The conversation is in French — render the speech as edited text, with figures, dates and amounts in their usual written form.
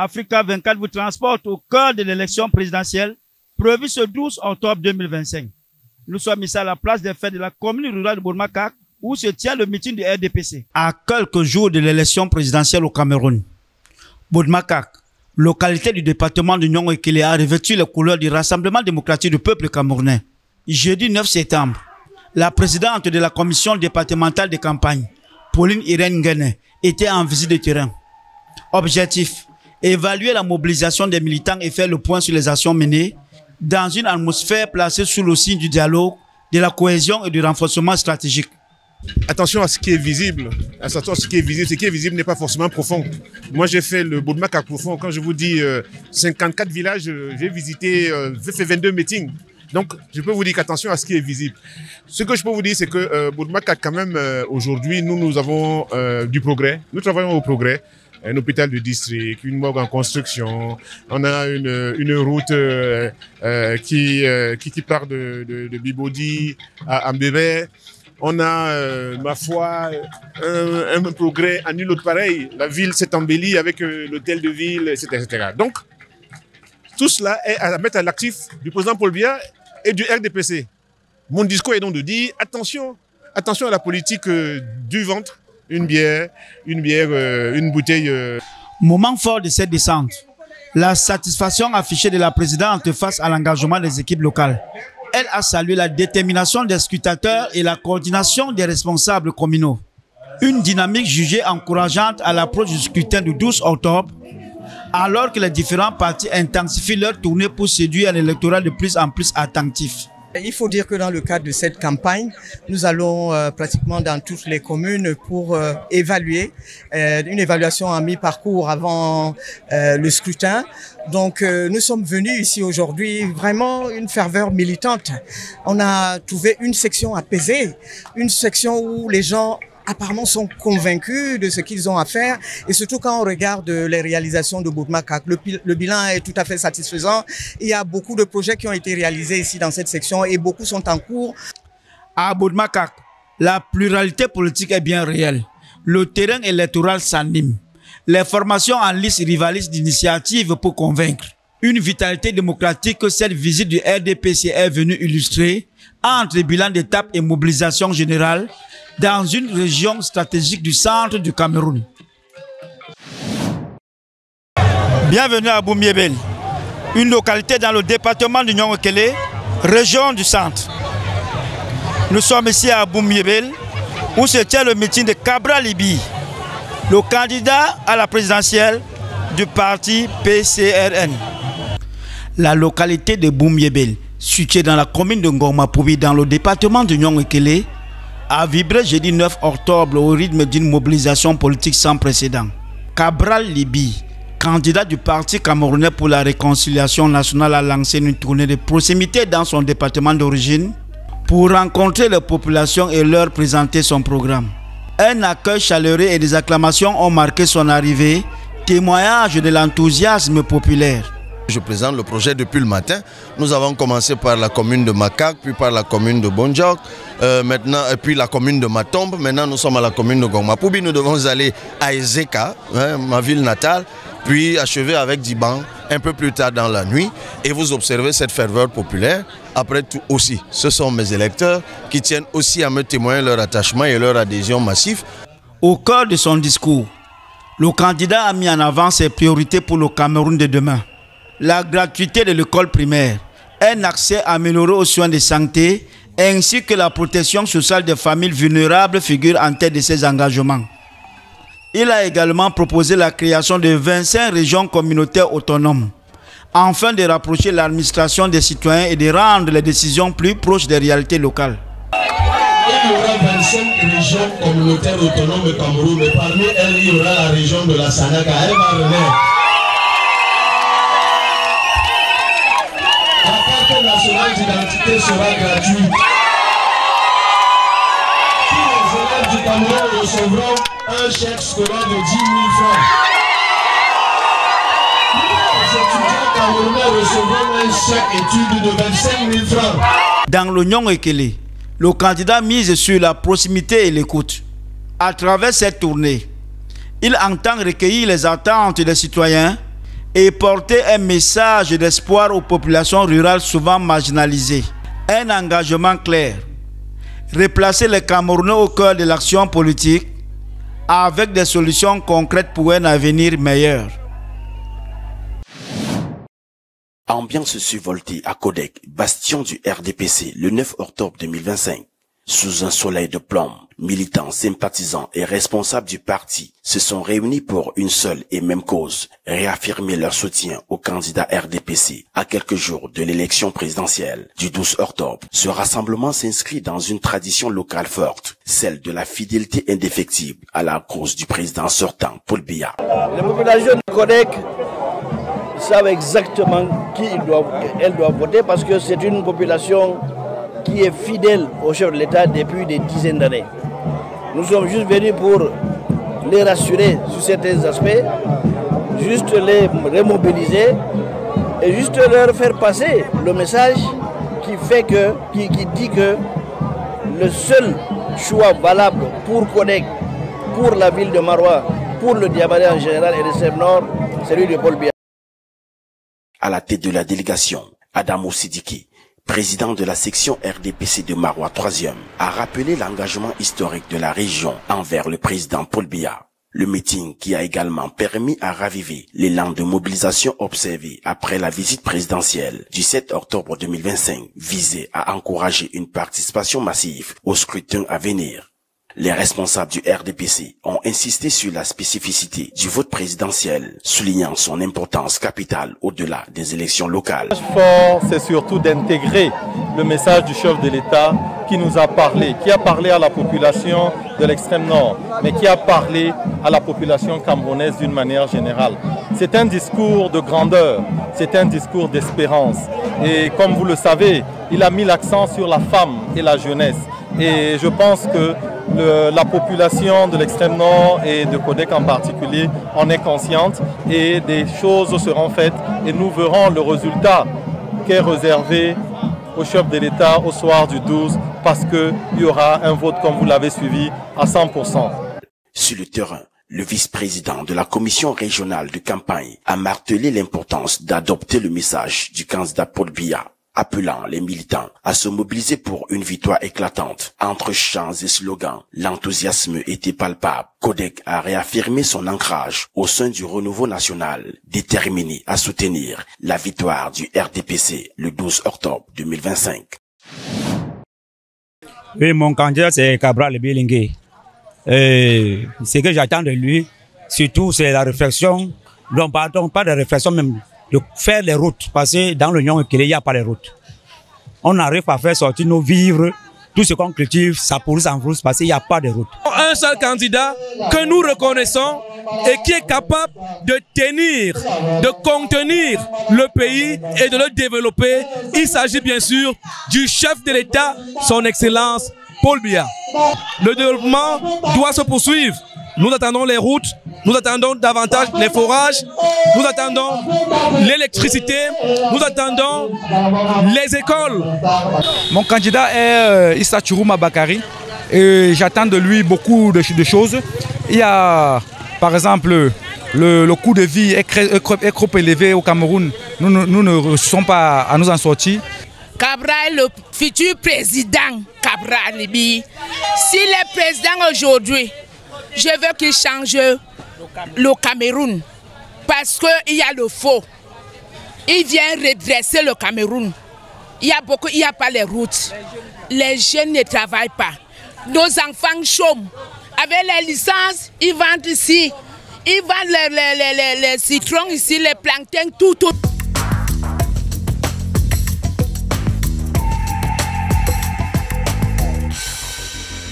Africa 24 vous transporte au cœur de l'élection présidentielle prévue ce 12 octobre 2025. Nous sommes ici à la place des fêtes de la commune rurale de Bourmakak où se tient le meeting du RDPC. À quelques jours de l'élection présidentielle au Cameroun, Bourmakak, localité du département de Nyong-Ekele, a revêtu les couleurs du Rassemblement démocratique du peuple camerounais. Jeudi 9 septembre, la présidente de la commission départementale de campagne, Pauline Irène Nguene, était en visite de terrain. Objectif, évaluer la mobilisation des militants et faire le point sur les actions menées dans une atmosphère placée sous le signe du dialogue, de la cohésion et du renforcement stratégique. Attention à ce qui est visible. Attention à ce qui est visible. Ce qui est visible n'est pas forcément profond. Moi, j'ai fait le Bourmakak profond. Quand je vous dis 54 villages, j'ai visité, j'ai fait 22 meetings. Donc, je peux vous dire qu'attention à ce qui est visible. Ce que je peux vous dire, c'est que Bourmakak, quand même, aujourd'hui, nous avons du progrès. Nous travaillons au progrès. Un hôpital de district, une morgue en construction. On a une route qui part de Bibodi à Mbébé. On a, ma foi, un progrès à nul autre pareil. La ville s'est embellie avec l'hôtel de ville, etc. Donc, tout cela est à mettre à l'actif du président Paul Biya et du RDPC. Mon discours est donc de dire attention à la politique du ventre, une bière, une bouteille. Moment fort de cette descente, la satisfaction affichée de la présidente face à l'engagement des équipes locales. Elle a salué la détermination des scrutateurs et la coordination des responsables communaux. Une dynamique jugée encourageante à l'approche du scrutin du 12 octobre, alors que les différents partis intensifient leur tournée pour séduire un électorat de plus en plus attentif. Il faut dire que dans le cadre de cette campagne, nous allons pratiquement dans toutes les communes pour évaluer, une évaluation à mi-parcours avant le scrutin. Donc nous sommes venus ici aujourd'hui vraiment une ferveur militante. On a trouvé une section apaisée, une section où les gens apparemment sont convaincus de ce qu'ils ont à faire et surtout quand on regarde les réalisations de Bourmakak, le bilan est tout à fait satisfaisant. Il y a beaucoup de projets qui ont été réalisés ici dans cette section et beaucoup sont en cours. À Bourmakak, la pluralité politique est bien réelle. Le terrain électoral s'anime. Les formations en liste rivalisent d'initiatives pour convaincre. Une vitalité démocratique que cette visite du RDPC est venue illustrer entre bilan d'étape et mobilisation générale dans une région stratégique du centre du Cameroun. Bienvenue à Boum-Yébel, une localité dans le département de Nyong-Ekele, région du centre. Nous sommes ici à Boum-Yébel, où se tient le meeting de Cabral Libi, le candidat à la présidentielle du parti PCRN. La localité de Boum-Yébel, située dans la commune de Ngoma-Poubi, dans le département de Nyong-Ekele, a vibré jeudi 9 octobre au rythme d'une mobilisation politique sans précédent. Cabral Libi, candidat du Parti camerounais pour la réconciliation nationale, a lancé une tournée de proximité dans son département d'origine pour rencontrer les populations et leur présenter son programme. Un accueil chaleureux et des acclamations ont marqué son arrivée, témoignage de l'enthousiasme populaire. Je présente le projet depuis le matin. Nous avons commencé par la commune de Makak, puis par la commune de Bonjok, maintenant, et puis la commune de Matombe. Maintenant, nous sommes à la commune de Ngoma-Poubi. Nous devons aller à Ezeka, ma ville natale, puis achever avec Diban un peu plus tard dans la nuit. Et vous observez cette ferveur populaire. Après tout aussi, ce sont mes électeurs qui tiennent aussi à me témoigner leur attachement et leur adhésion massive. Au cœur de son discours, le candidat a mis en avant ses priorités pour le Cameroun de demain. La gratuité de l'école primaire, un accès amélioré aux soins de santé, ainsi que la protection sociale des familles vulnérables figurent en tête de ses engagements. Il a également proposé la création de 25 régions communautaires autonomes, afin de rapprocher l'administration des citoyens et de rendre les décisions plus proches des réalités locales. Il y aura 25 régions communautaires autonomes au Cameroun, mais parmi elles, il y aura la région de la Sanaka. Elle va renaître. La nationale d'identité sera gratuite. Tous les élèves du Cameroun recevront un chèque scolaire de 10 000 francs. Les étudiants camerounais recevront un chèque études de 25 000 francs. Dans le Nyong-Ekele, le candidat mise sur la proximité et l'écoute. À travers cette tournée, il entend recueillir les attentes des citoyens et porter un message d'espoir aux populations rurales souvent marginalisées. Un engagement clair. Replacer les Camerounais au cœur de l'action politique avec des solutions concrètes pour un avenir meilleur. Ambiance survoltée à Codec, bastion du RDPC, le 9 octobre 2025. Sous un soleil de plomb, militants, sympathisants et responsables du parti se sont réunis pour une seule et même cause, réaffirmer leur soutien au candidat RDPC à quelques jours de l'élection présidentielle du 12 octobre. Ce rassemblement s'inscrit dans une tradition locale forte, celle de la fidélité indéfectible à la cause du président sortant, Paul Biya. Les populations de Codec savent exactement qui elles doivent voter parce que c'est une population qui est fidèle au chef de l'État depuis des dizaines d'années. Nous sommes juste venus pour les rassurer sur certains aspects, juste les remobiliser et juste leur faire passer le message qui dit que le seul choix valable pour Codec, pour la ville de Maroua, pour le Diabaré en général et le Sèvres-Nord, c'est celui de Paul Biya. À la tête de la délégation, Adamo Sidiki, président de la section RDPC de Maroua 3e, a rappelé l'engagement historique de la région envers le président Paul Biya. Le meeting qui a également permis à raviver l'élan de mobilisation observé après la visite présidentielle du 7 octobre 2025 visait à encourager une participation massive au scrutin à venir. Les responsables du RDPC ont insisté sur la spécificité du vote présidentiel, soulignant son importance capitale au-delà des élections locales. Le message fort, c'est surtout d'intégrer le message du chef de l'État qui nous a parlé, qui a parlé à la population de l'extrême nord, mais qui a parlé à la population camerounaise d'une manière générale. C'est un discours de grandeur, c'est un discours d'espérance. Et comme vous le savez, il a mis l'accent sur la femme et la jeunesse. Et je pense que la population de l'extrême nord et de Codec en particulier en est consciente et des choses seront faites et nous verrons le résultat qui est réservé au chef de l'État au soir du 12 parce qu'il y aura un vote comme vous l'avez suivi à 100%. Sur le terrain, le vice-président de la commission régionale de campagne a martelé l'importance d'adopter le message du candidat Paul Biya, appelant les militants à se mobiliser pour une victoire éclatante. Entre chants et slogans, l'enthousiasme était palpable. Codec a réaffirmé son ancrage au sein du renouveau national, déterminé à soutenir la victoire du RDPC le 12 octobre 2025. Oui, mon candidat c'est Cabral Bilingue. Ce que j'attends de lui, surtout c'est la réflexion, non pardon, pas de réflexion même, de faire les routes, parce que dans l'Union il n'y a pas les routes. On arrive à faire sortir nos vivres, tout ce qu'on cultive, ça pourrit en brousse parce qu'il n'y a pas de route. Un seul candidat que nous reconnaissons et qui est capable de tenir, de contenir le pays et de le développer. Il s'agit bien sûr du chef de l'État, son Excellence Paul Biya. Le développement doit se poursuivre. Nous attendons les routes, nous attendons davantage les forages, nous attendons l'électricité, nous attendons les écoles. Mon candidat est Issa Chourouma Bakari et j'attends de lui beaucoup de choses. Il y a par exemple le coût de vie est trop élevé au Cameroun. Nous ne sommes pas à nous en sortir. Cabral, le futur président, Cabral Libi, s'il est président aujourd'hui, je veux qu'il change le Cameroun parce qu'il y a le faux. Il vient redresser le Cameroun. Il y a pas les routes. Les jeunes ne travaillent pas. Nos enfants chôment. Avec les licences, ils vendent ici. Ils vendent les citrons ici, les plantains, tout.